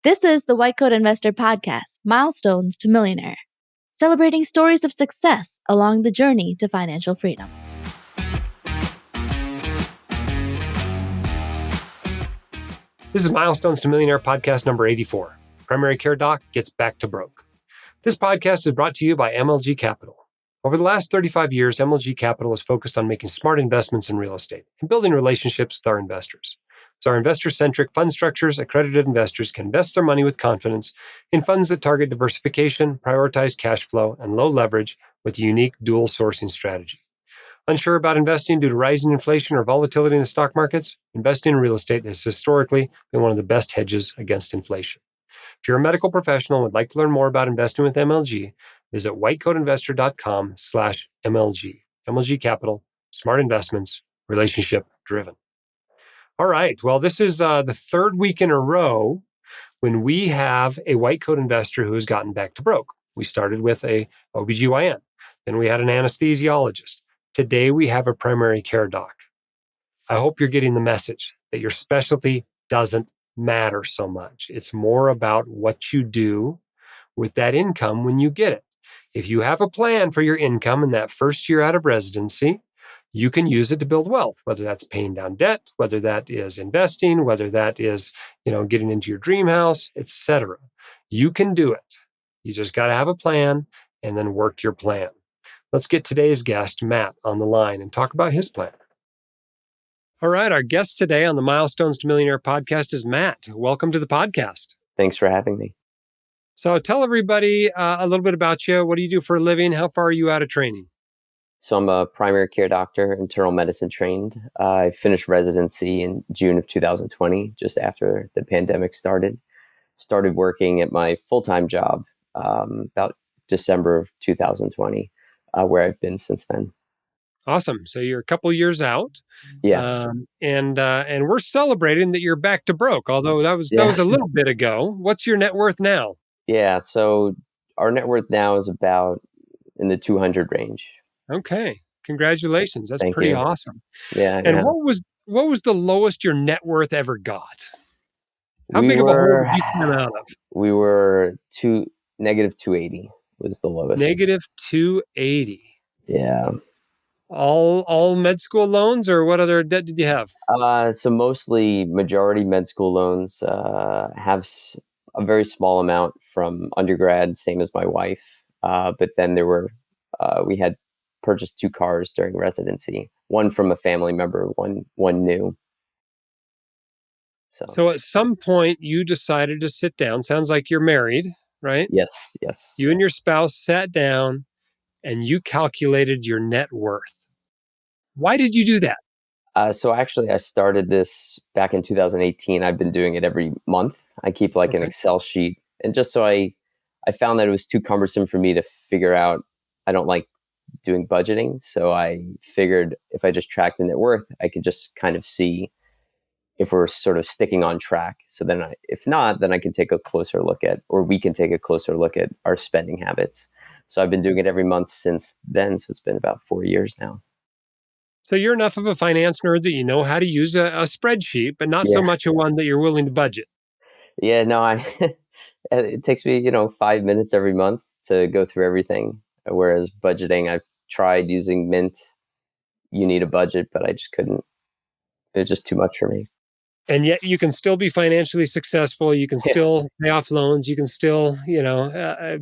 This is the White Coat Investor Podcast, Milestones to Millionaire, celebrating stories of success along the journey to financial freedom. This is Milestones to Millionaire podcast number 84. Primary Care Doc Gets Back to Broke. This podcast is brought to you by MLG Capital. Over the last 35 years, MLG Capital is focused on making smart investments in real estate and building relationships with our investors. So our investor-centric fund structures, accredited investors can invest their money with confidence in funds that target diversification, prioritize cash flow, and low leverage with a unique dual sourcing strategy. Unsure about investing due to rising inflation or volatility in the stock markets? Investing in real estate has historically been one of the best hedges against inflation. If you're a medical professional and would like to learn more about investing with MLG, visit whitecoatinvestor.com/MLG. MLG Capital, smart investments, relationship driven. All right. Well, this is the third week in a row when we have a white coat investor who has gotten back to broke. We started with a OBGYN. Then we had an anesthesiologist. Today we have a primary care doc. I hope you're getting the message that your specialty doesn't matter so much. It's more about what you do with that income when you get it. If you have a plan for your income in that first year out of residency, you can use it to build wealth, whether that's paying down debt, whether that is investing, whether that is, getting into your dream house, etc. You can do it. You just got to have a plan and then work your plan. Let's get today's guest, Matt, on the line and talk about his plan. All right. Our guest today on the Milestones to Millionaire podcast is Matt. Welcome to the podcast. Thanks for having me. So tell everybody a little bit about you. What do you do for a living? How far are you out of training? So I'm a primary care doctor, internal medicine trained. I finished residency in June of 2020, just after the pandemic started. Started working at my full-time job about December of 2020, where I've been since then. Awesome. So you're a couple years out. Yeah. And we're celebrating that you're back to broke, although that was a little bit ago. What's your net worth now? Yeah. So our net worth now is about in the 200 range. Okay. Congratulations. That's Thank pretty you. Awesome. Yeah. And yeah. what was the lowest your net worth ever got? How big of a hole did you come out of? We were negative 280 was the lowest. Negative 280. Yeah. All med school loans, or what other debt did you have? So mostly majority med school loans, have a very small amount from undergrad, same as my wife. But then we had purchased 2 cars during residency, one from a family member, one new. So at some point you decided to sit down. Sounds like you're married, right? Yes. You and your spouse sat down and you calculated your net worth. Why did you do that? So actually, I started this back in 2018. I've been doing it every month. I keep an Excel sheet. And just so I found that it was too cumbersome for me to figure out. I don't like doing budgeting. So I figured if I just tracked the net worth, I could just kind of see if we're sort of sticking on track. So then if not, then I can take a closer look at, or we can take a closer look at our spending habits. So I've been doing it every month since then. So it's been about 4 years now. So you're enough of a finance nerd that you know how to use a spreadsheet, but not so much a one that you're willing to budget. Yeah, no, it takes me, 5 minutes every month to go through everything. Whereas budgeting, I've tried using Mint. You need a budget, but I just couldn't. It was just too much for me. And yet you can still be financially successful. You can still pay off loans. You can still,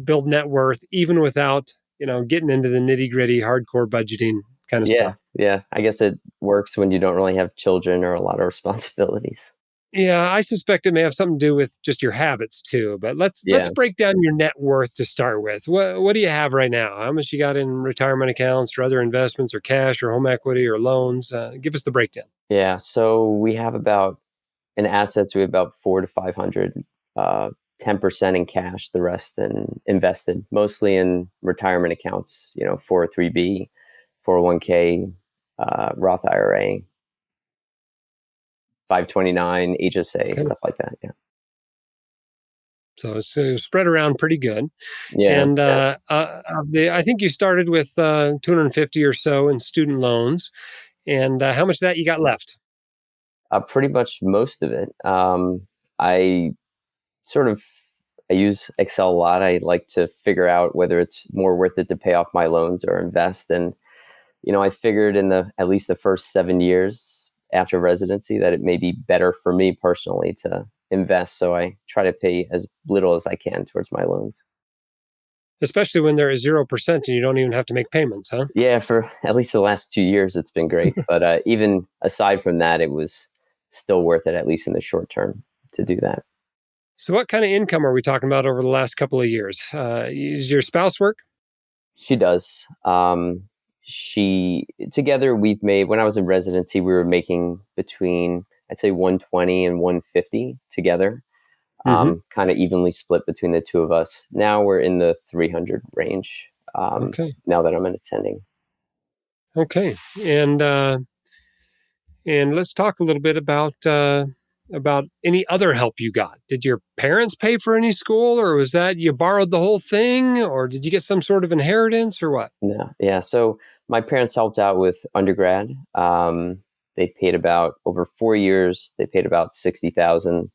build net worth, even without, getting into the nitty gritty, hardcore budgeting kind of stuff. Yeah. I guess it works when you don't really have children or a lot of responsibilities. Yeah, I suspect it may have something to do with just your habits too. But let's break down your net worth to start with. What do you have right now? How much you got in retirement accounts or other investments or cash or home equity or loans? Give us the breakdown. Yeah, so we have about in assets, we have about 400 to 500, 10% in cash, the rest in invested, mostly in retirement accounts, 403B, 401k, Roth IRA, 529, HSA, stuff like that. Yeah. So it's spread around pretty good. Yeah. And I think you started with 250 or so in student loans. And how much of that you got left? Pretty much most of it. I I use Excel a lot. I like to figure out whether it's more worth it to pay off my loans or invest. And, I figured in at least the first 7 years after residency that it may be better for me personally to invest. So I try to pay as little as I can towards my loans. Especially when they're at 0% and you don't even have to make payments, huh? Yeah, for at least the last 2 years, it's been great. But even aside from that, it was still worth it, at least in the short term, to do that. So, what kind of income are we talking about over the last couple of years? Does your spouse work? She does. She Together we've made. When I was in residency, we were making between, I'd say, 120 and 150 together, Mm-hmm. kind of evenly split between the two of us. Now we're in the 300 range. Okay. Now that I'm attending. Okay. And let's talk a little bit about any other help you got. Did your parents pay for any school, or was that you borrowed the whole thing, or did you get some sort of inheritance, or what? No, yeah. So my parents helped out with undergrad. They paid about over 4 years. They paid about 60,000.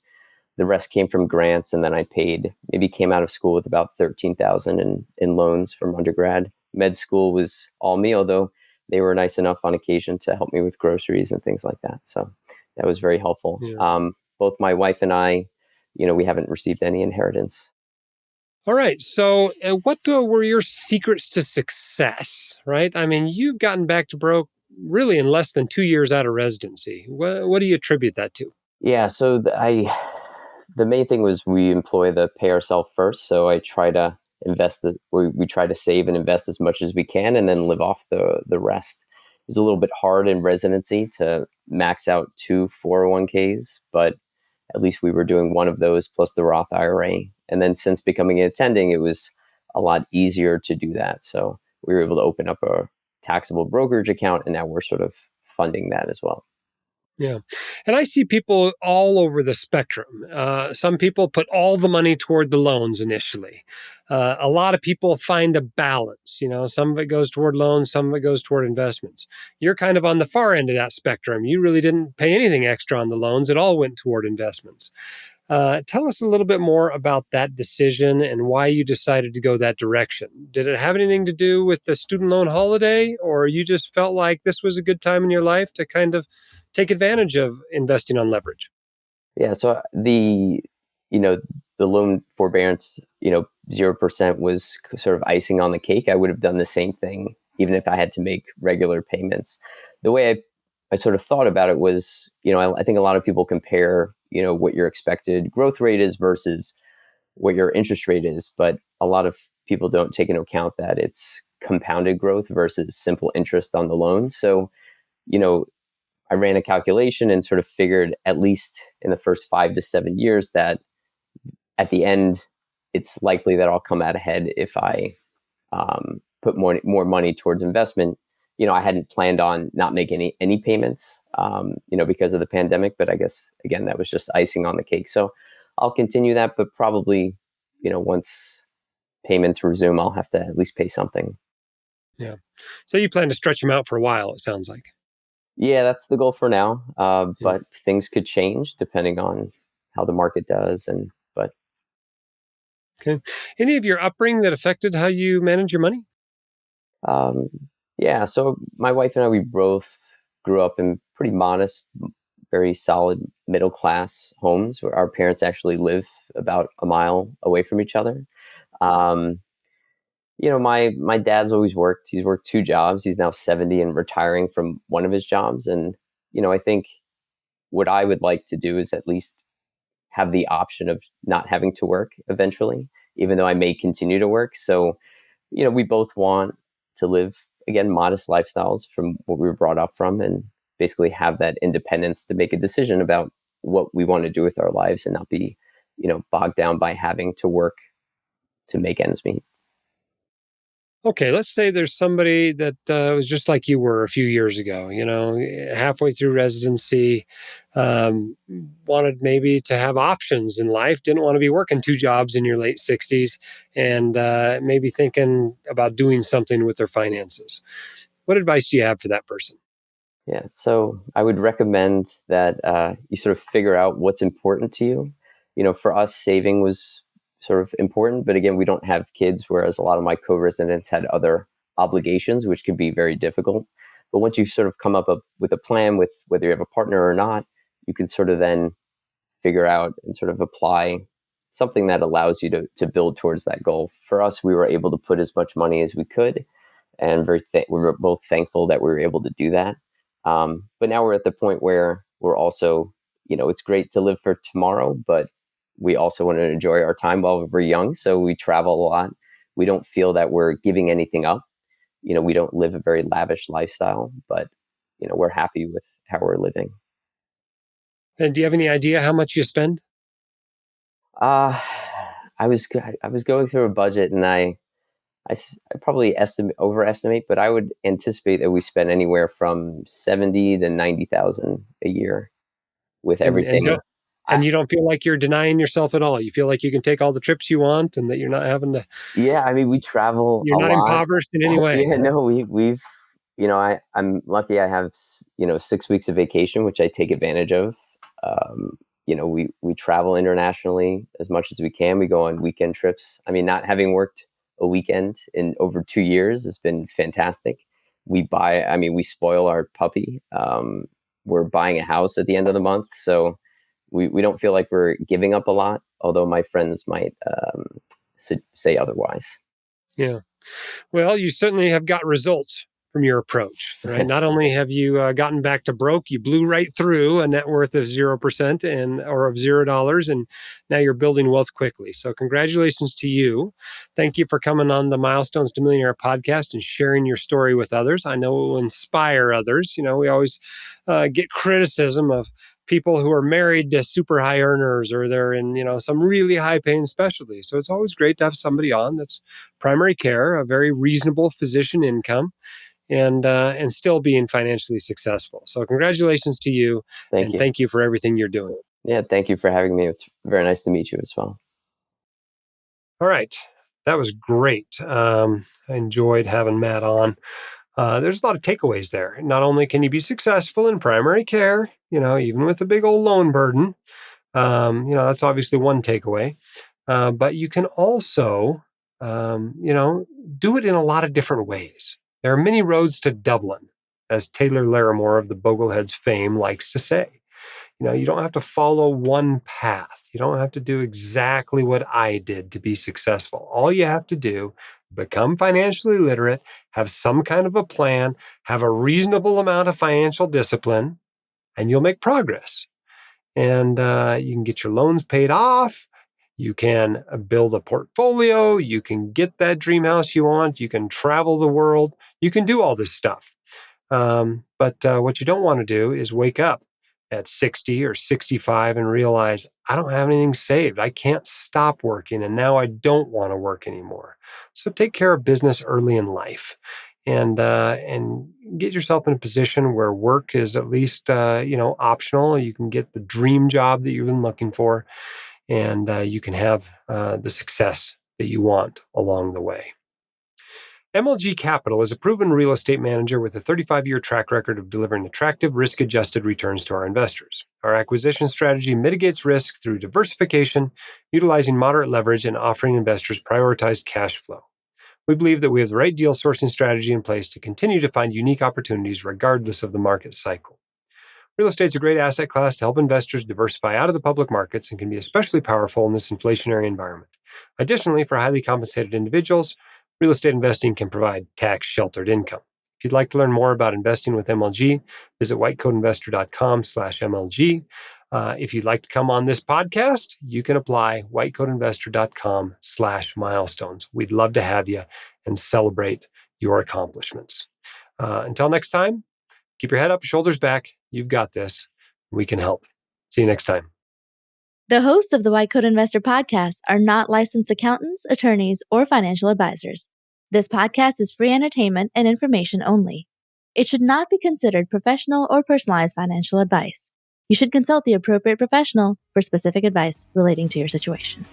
The rest came from grants, and then I came out of school with about 13,000 in loans from undergrad. Med school was all me, although they were nice enough on occasion to help me with groceries and things like that. So that was very helpful. Yeah. Both my wife and I, we haven't received any inheritance. All right. So, what were your secrets to success? Right. I mean, you've gotten back to broke really in less than 2 years out of residency. What do you attribute that to? Yeah, so the main thing was we employ the pay ourselves first. So I try to we try to save and invest as much as we can, and then live off the rest. It was a little bit hard in residency to max out 2 401ks, but at least we were doing one of those plus the Roth IRA. And then since becoming an attending, it was a lot easier to do that. So we were able to open up a taxable brokerage account, and now we're sort of funding that as well. Yeah. And I see people all over the spectrum. Some people put all the money toward the loans initially. A lot of people find a balance. Some of it goes toward loans, some of it goes toward investments. You're kind of on the far end of that spectrum. You really didn't pay anything extra on the loans, it all went toward investments. Tell us a little bit more about that decision and why you decided to go that direction. Did it have anything to do with the student loan holiday, or you just felt like this was a good time in your life to kind of take advantage of investing on leverage? Yeah. So you know, the loan forbearance, 0% was sort of icing on the cake. I would have done the same thing even if I had to make regular payments. The way I sort of thought about it was, I think a lot of people compare, what your expected growth rate is versus what your interest rate is. But a lot of people don't take into account that it's compounded growth versus simple interest on the loan. So, you know, I ran a calculation and sort of figured at least in the first 5 to 7 years that at the end, it's likely that I'll come out ahead if I put more money towards investment. I hadn't planned on not making any payments, because of the pandemic. But I guess again, that was just icing on the cake. So I'll continue that, but probably, once payments resume, I'll have to at least pay something. Yeah. So you plan to stretch them out for a while, it sounds like. Yeah, that's the goal for now. Yeah. But things could change depending on how the market does. But Okay. Any of your upbringing that affected how you manage your money? um, yeah, so my wife and I, we both grew up in pretty modest, very solid middle class homes where our parents actually live about a mile away from each other. Um, my dad's always worked. He's worked two jobs. He's now 70 and retiring from one of his jobs. And, I think what I would like to do is at least have the option of not having to work eventually, even though I may continue to work. So, we both want to live, again, modest lifestyles from what we were brought up from, and basically have that independence to make a decision about what we want to do with our lives and not be, bogged down by having to work to make ends meet. Okay, let's say there's somebody that was just like you were a few years ago, halfway through residency, um, wanted maybe to have options in life, didn't want to be working two jobs in your late 60s, and maybe thinking about doing something with their finances. What advice do you have for that person? Yeah, so I would recommend that you sort of figure out what's important to you. for us, saving was sort of important. But again, we don't have kids, whereas a lot of my co-residents had other obligations, which could be very difficult. But once you sort of come up with a plan, with whether you have a partner or not, you can sort of then figure out and sort of apply something that allows you to build towards that goal. For us, we were able to put as much money as we could, and we were both thankful that we were able to do that. But now we're at the point where we're also, it's great to live for tomorrow, but we also want to enjoy our time while we're young. So we travel a lot. We don't feel that we're giving anything up. We don't live a very lavish lifestyle, but, we're happy with how we're living. And do you have any idea how much you spend? I was going through a budget, and I probably overestimate, but I would anticipate that we spend anywhere from 70 to 90,000 a year with everything. And you don't feel like you're denying yourself at all. You feel like you can take all the trips you want, and that you're not having to. Yeah, I mean, we travel. You're not impoverished in any way. Yeah, no, we've. I'm lucky. I have 6 weeks of vacation, which I take advantage of. We travel internationally as much as we can. We go on weekend trips. I mean, not having worked a weekend in over 2 years has been fantastic. We spoil our puppy. We're buying a house at the end of the month, so we don't feel like we're giving up a lot, although my friends might say otherwise. Yeah. Well, you certainly have got results from your approach, right? Not only have you gotten back to broke, you blew right through a net worth of 0% or of $0, and now you're building wealth quickly. So congratulations to you. Thank you for coming on the Milestones to Millionaire podcast and sharing your story with others. I know it will inspire others. We always get criticism of people who are married to super high earners, or they're in, some really high paying specialty. So it's always great to have somebody on that's primary care, a very reasonable physician income, and still being financially successful. So congratulations to you. Thank you for everything you're doing. Yeah, thank you for having me. It's very nice to meet you as well. All right. That was great. I enjoyed having Matt on. There's a lot of takeaways there. Not only can you be successful in primary care, even with a big old loan burden, that's obviously one takeaway. But you can also, do it in a lot of different ways. There are many roads to Dublin, as Taylor Larimore of the Bogleheads fame likes to say. You don't have to follow one path. You don't have to do exactly what I did to be successful. All you have to do, become financially literate, have some kind of a plan, have a reasonable amount of financial discipline, and you'll make progress. And you can get your loans paid off. You can build a portfolio. You can get that dream house you want. You can travel the world. You can do all this stuff. But what you don't want to do is wake up at 60 or 65 and realize, I don't have anything saved. I can't stop working, and now I don't want to work anymore. So take care of business early in life, and get yourself in a position where work is at least optional. You can get the dream job that you've been looking for, and you can have the success that you want along the way. MLG Capital is a proven real estate manager with a 35-year track record of delivering attractive, risk-adjusted returns to our investors. Our acquisition strategy mitigates risk through diversification, utilizing moderate leverage, and offering investors prioritized cash flow. We believe that we have the right deal sourcing strategy in place to continue to find unique opportunities regardless of the market cycle. Real estate is a great asset class to help investors diversify out of the public markets and can be especially powerful in this inflationary environment. Additionally, for highly compensated individuals, real estate investing can provide tax-sheltered income. If you'd like to learn more about investing with MLG, visit whitecoatinvestor.com/MLG. If you'd like to come on this podcast, you can apply whitecoatinvestor.com/milestones. We'd love to have you and celebrate your accomplishments. Until next time, keep your head up, shoulders back. You've got this. We can help. See you next time. The hosts of the White Coat Investor podcast are not licensed accountants, attorneys, or financial advisors. This podcast is free entertainment and information only. It should not be considered professional or personalized financial advice. You should consult the appropriate professional for specific advice relating to your situation.